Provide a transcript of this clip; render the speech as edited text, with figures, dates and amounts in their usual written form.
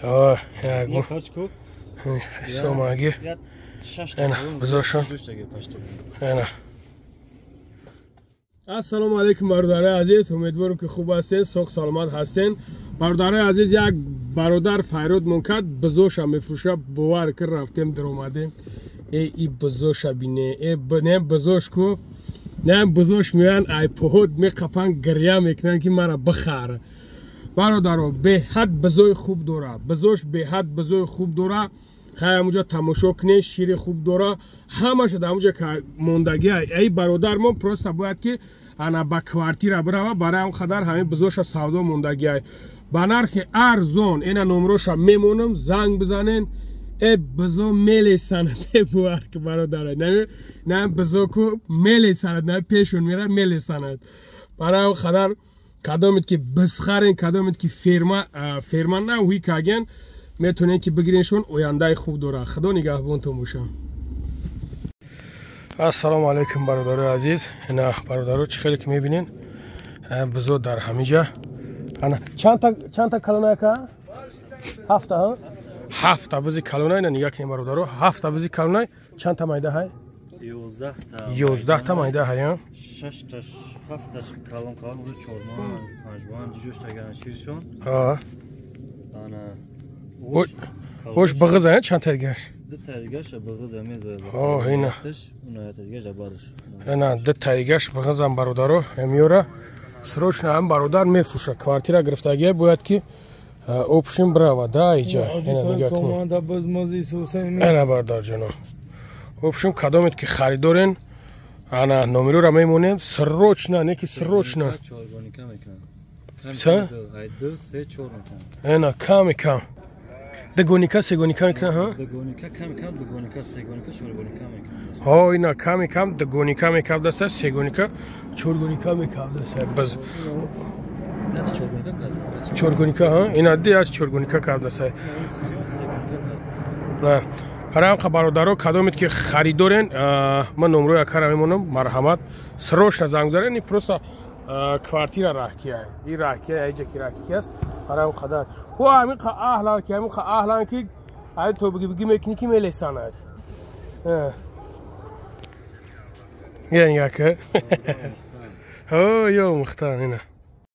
یه کارچ کو سوماگی اینا بزرشون اینا. السلام علیکم برادرای عزیز، امیدوارم که خوب هستین، سوق سلامت هستین. برادرای عزیز، یک برادر فیرود منکد بزوش میفروشه، باور کر رفتیم در اومده ای بزوش بینه ای نه بزوش کو نه بزوش میان ای پهود میقپن گریه میکنن که مرا بخره. برادرو به حد بزوی خوب دوره، بزوش به حد بزوی خوب دوره. خیلی اونجا تماشا کنه، شیر خوب دوره، همه شده اونجا که موندگی ای برادر من پروستا باید که انا با کوارتیر بره برای اون خدر همین بزوش سودا موندگی ای با نرخ ارزون اینا نمروش میمونم زنگ بزنین ای بزو میلی سند باید که برادر نه بزو کو میلی سند نه پیشون میره میلی سند برای اون خدر کدامید که بسخرین کدامید که فرما نه وی کاگن میتونین که بگیرینشون آینده خوب داره. خدا نگهبانتون باشه. السلام علیکم برادرای عزیز، اینا برادرو چه خیلی که میبینین بزو در همینجا انا چند تا کلونه که هفته ها هفته بزی کلونه اینا نگاه کنین برادرو هفته بزی کلونه چند تا مایده های 11 تا مایده های 6 تا 7 تا کلون کلون رو چورمان پنجوان جوش تگرن شیرشون انا وش بغزه چند ترگش؟ دو ترگش بغزه میزه. اینا. اون ترگش بارش. اینا دو ترگش بغزم برادرو میاره. سروش نه هم برادر میفروشه. کوارتیر گرفتگی باید که اوپشن براوا دا ایجا. اینا نگاه کنید. اینا برادر جنو. اوپشن کدامید که خریدارین. انا نمرو را میمونیم. سروش نه که سروش نه. سه؟ دو سه چهار اینا کم. دگونیکا سگونیکا میکنه ها؟ دگونیکا کم دگونیکا سگونیکا چهارگونیکا میکنه. ها اینا کم دگونیکا میکنه دسته سگونیکا چهارگونیکا میکنه دسته باز. نه چهارگونیکا کار. چهارگونیکا ها اینا دی از چهارگونیکا کار دسته. نه. هرام برادرو کدامید که خریدارین من نمره کار میمونم مرحمت سروش زنگ زدن این پروسا کوارتیر راکیه این راکیه ایجا کی راکیه است هرام خدار و همین اهلا که همین اهلا که ای تو بگی میکنی که میلیسانه یعنی که ها یو مختار اینا